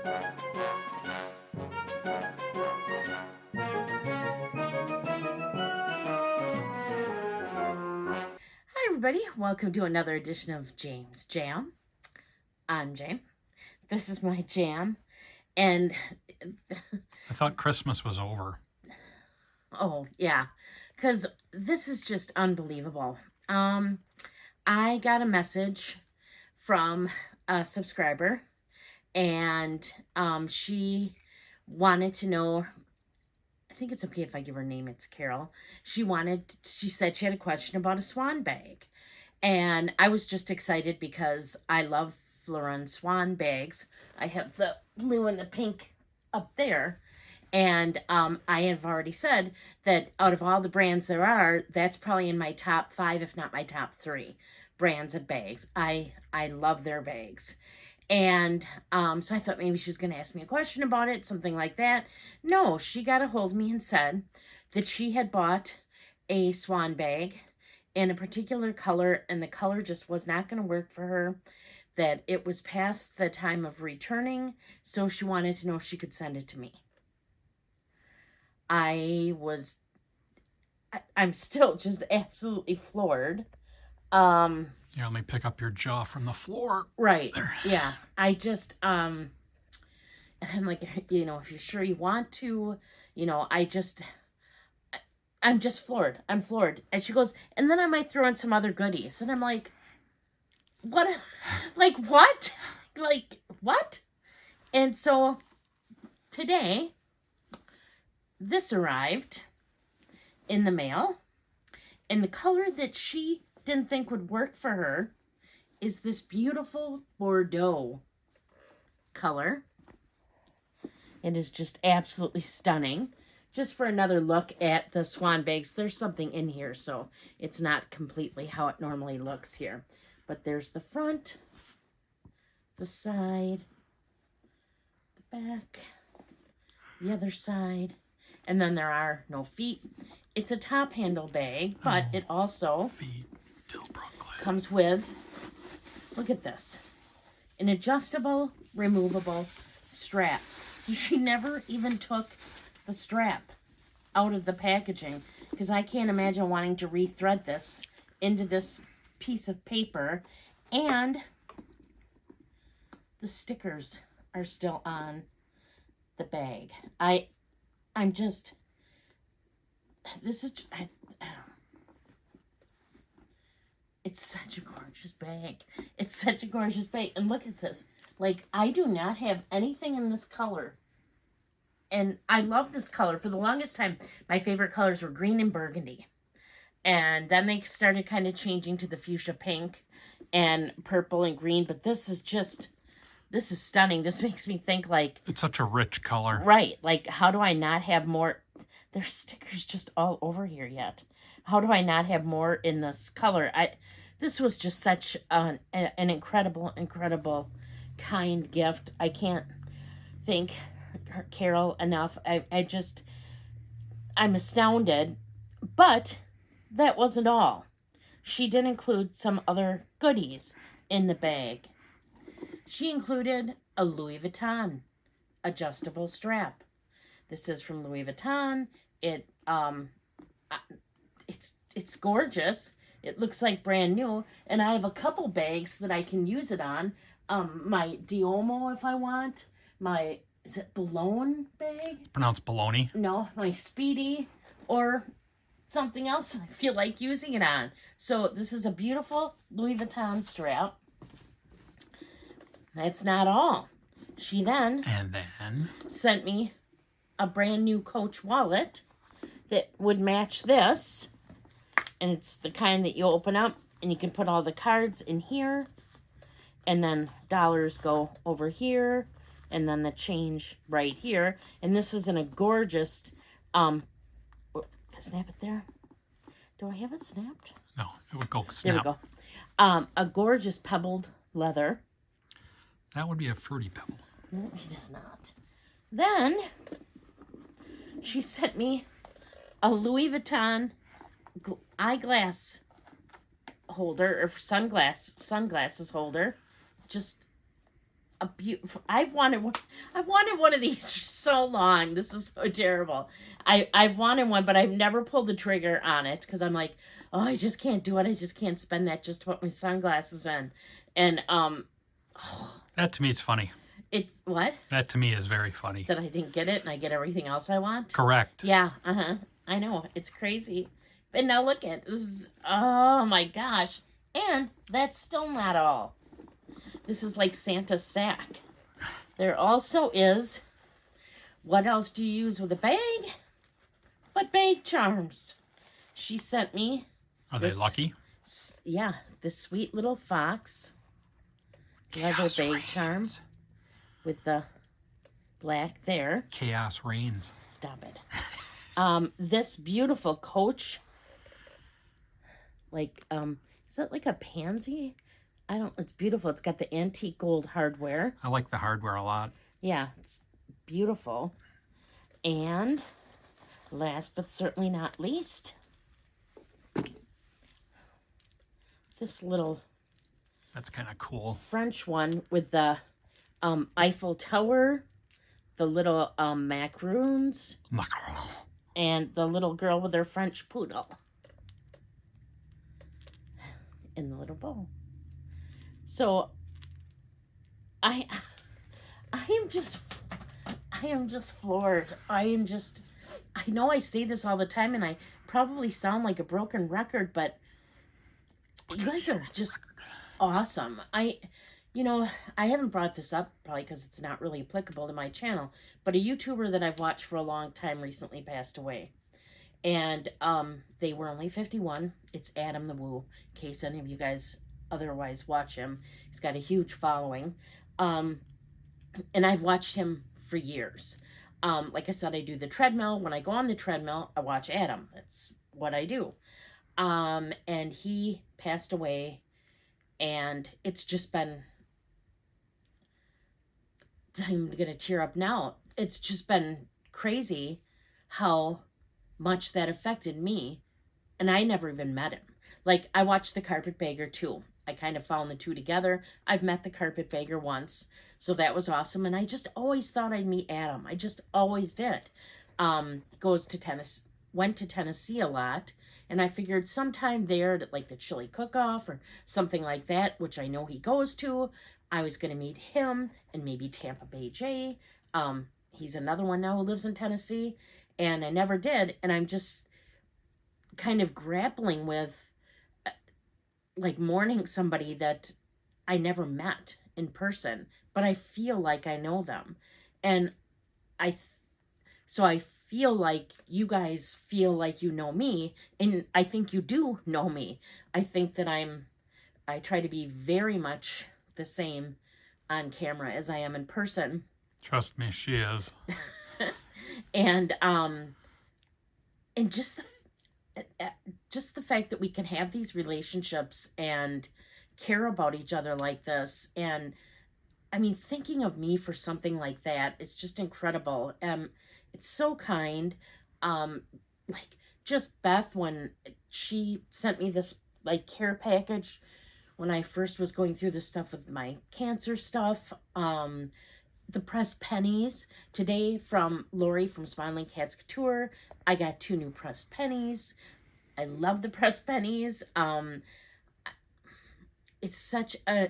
Hi everybody, welcome to another edition of James Jam. I'm Jame. This is my jam, and I thought Christmas was over. oh yeah, because this is just unbelievable. I got a message from a subscriber, and she wanted to know. I think it's okay if I give her name. It's Carol. She said she had a question about a swan bag. And I was just excited because I love Fleuron swan bags. I have the blue and the pink up there. And I have already said that out of all the brands there are, that's probably in my top 5, if not my top 3 brands of bags. I love their bags. And so I thought maybe she was going to ask me a question about it, something like that. No, she got a hold of me and said that she had bought a swan bag in a particular color, and the color just was not going to work for her, that it was past the time of returning, so she wanted to know if she could send it to me. I'm still just absolutely floored. You only pick up your jaw from the floor. Right. Yeah. I'm like, if you're sure you want to, I'm just floored. I'm floored. And she goes, and then I might throw in some other goodies. And I'm like, what? Like, what? Like, what? And so today, this arrived in the mail. And the color that she didn't think would work for her is this beautiful Bordeaux color. It is just absolutely stunning. Just for another look at the swan bags, there's something in here, so it's not completely how it normally looks here. But there's the front, the side, the back, the other side, and then there are no feet. It's a top handle bag, but it also comes with, look at this, an adjustable, removable strap. So she never even took the strap out of the packaging, because I can't imagine wanting to rethread this into this piece of paper. And the stickers are still on the bag. I'm just, this is, it's such a gorgeous bag. It's such a gorgeous bag. And look at this. Like, I do not have anything in this color. And I love this color. For the longest time, my favorite colors were green and burgundy. And then they started kind of changing to the fuchsia pink and purple and green. But this is stunning. This makes me think, like, it's such a rich color. Right. Like, how do I not have more? There's stickers just all over here yet. How do I not have more in this color? This was just such an incredible, incredible, kind gift. I can't thank Carol enough. I'm astounded. But that wasn't all. She did include some other goodies in the bag. She included a Louis Vuitton adjustable strap. This is from Louis Vuitton. It's gorgeous. It looks like brand new. And I have a couple bags that I can use it on. My Diomo, if I want. Is it Bologna bag? Pronounced baloney? No, my Speedy, or something else I feel like using it on. So this is a beautiful Louis Vuitton strap. That's not all. She then sent me a brand new Coach wallet that would match this. And it's the kind that you open up and you can put all the cards in here. And then dollars go over here. And then the change right here. And this is in a gorgeous, snap it there. Do I have it snapped? No, it would go snap. There we go. A gorgeous pebbled leather. That would be a fruity pebble. No, it does not. Then she sent me a Louis Vuitton eyeglass holder, or sunglasses holder. Just a beautiful. I've wanted one. I wanted one of these for so long. This is so terrible. I've wanted one, but I've never pulled the trigger on it because I'm like, oh, I just can't do it. I just can't spend that just to put my sunglasses in. And That to me is funny. it's what? That to me is very funny. That I didn't get it and I get everything else I want. Correct. Yeah. I know it's crazy. But now look at this. Is, oh my gosh. And that's still not all. This is like Santa's sack. There also is, what else do you use with a bag? But bag charms. She sent me. Are they lucky? Yeah, this sweet little fox leather bag charm with the black there. Chaos reigns. Stop it. This beautiful Coach, like, is that like a pansy? It's beautiful. It's got the antique gold hardware. I like the hardware a lot. Yeah, it's beautiful. And last but certainly not least, this little... That's kind of cool. French one with the Eiffel Tower, the little macaroons, and the little girl with her French poodle. In the little bowl. So I am just floored. I know I say this all the time and I probably sound like a broken record, but you guys are just awesome. I haven't brought this up probably because it's not really applicable to my channel, but a YouTuber that I've watched for a long time recently passed away. And they were only 51. It's Adam the Woo, in case any of you guys otherwise watch him. He's got a huge following. And I've watched him for years. Like I said, I do the treadmill. When I go on the treadmill, I watch Adam. That's what I do. And he passed away. And it's just been... I'm going to tear up now. It's just been crazy how much that affected me. And I never even met him. Like, I watched The Carpetbagger too. I kind of found the two together. I've met The Carpetbagger once. So that was awesome. And I just always thought I'd meet Adam. I just always did. Went to Tennessee a lot. And I figured sometime there, at like the chili cook-off or something like that, which I know he goes to, I was going to meet him and maybe Tampa Bay Jay. He's another one now who lives in Tennessee. And I never did. And I'm just kind of grappling with, like, mourning somebody that I never met in person. But I feel like I know them. And so I feel like you guys feel like you know me. And I think you do know me. I think that I try to be very much the same on camera as I am in person. Trust me, she is. And just the fact that we can have these relationships and care about each other like this, and I mean, thinking of me for something like that is just incredible. It's so kind. Like, just Beth, when she sent me this like care package when I first was going through this stuff with my cancer stuff, the pressed pennies today from Lori from Smiling Cats Couture. I got 2 new pressed pennies. I love the pressed pennies. It's such a,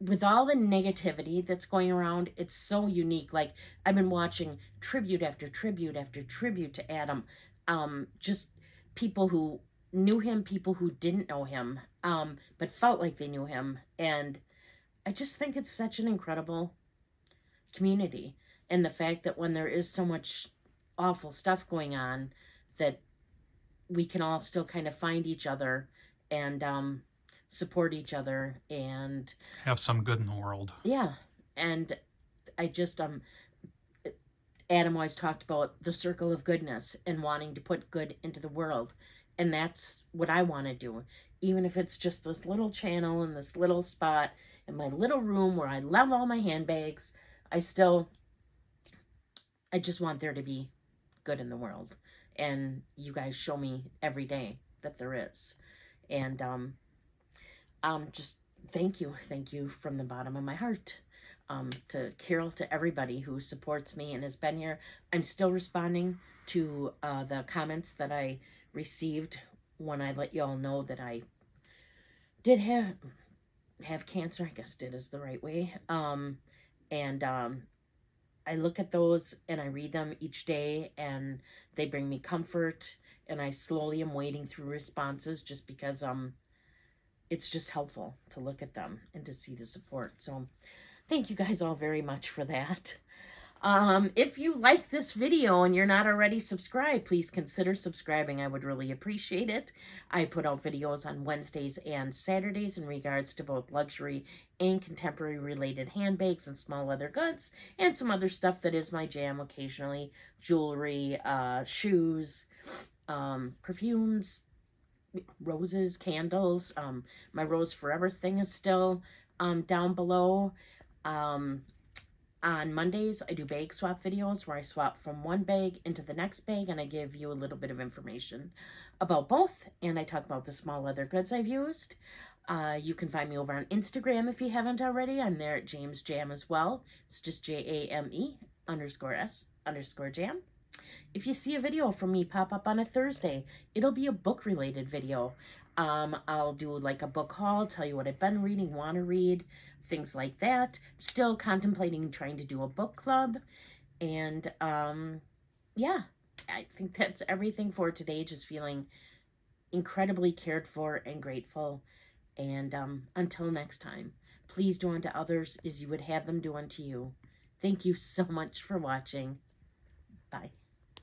with all the negativity that's going around, it's so unique. Like, I've been watching tribute after tribute after tribute to Adam. Just people who knew him, people who didn't know him, but felt like they knew him. And I just think it's such an incredible community. And the fact that when there is so much awful stuff going on, that we can all still kind of find each other and support each other and have some good in the world. Yeah. And I just Adam always talked about the circle of goodness and wanting to put good into the world, and that's what I want to do. Even if it's just this little channel and this little spot in my little room where I love all my handbags, I just want there to be good in the world. And you guys show me every day that there is. And just thank you from the bottom of my heart. to Carol, to everybody who supports me and has been here. I'm still responding to the comments that I received when I let y'all know that I did have cancer. I guess did is the right way. I look at those and I read them each day, and they bring me comfort, and I slowly am wading through responses just because it's just helpful to look at them and to see the support. So thank you guys all very much for that. If you like this video and you're not already subscribed, please consider subscribing. I would really appreciate it. I put out videos on Wednesdays and Saturdays in regards to both luxury and contemporary related handbags and small leather goods, and some other stuff that is my jam occasionally. Jewelry, shoes, perfumes, roses, candles. My Rose Forever thing is still down below. On Mondays, I do bag swap videos where I swap from one bag into the next bag, and I give you a little bit of information about both, and I talk about the small leather goods I've used. You can find me over on Instagram if you haven't already. I'm there at James Jam as well. It's just JAME_S_Jam. If you see a video from me pop up on a Thursday, it'll be a book-related video. I'll do like a book haul, tell you what I've been reading, want to read, things like that. Still contemplating trying to do a book club. And yeah, I think that's everything for today. Just feeling incredibly cared for and grateful. And until next time, please do unto others as you would have them do unto you. Thank you so much for watching. Bye.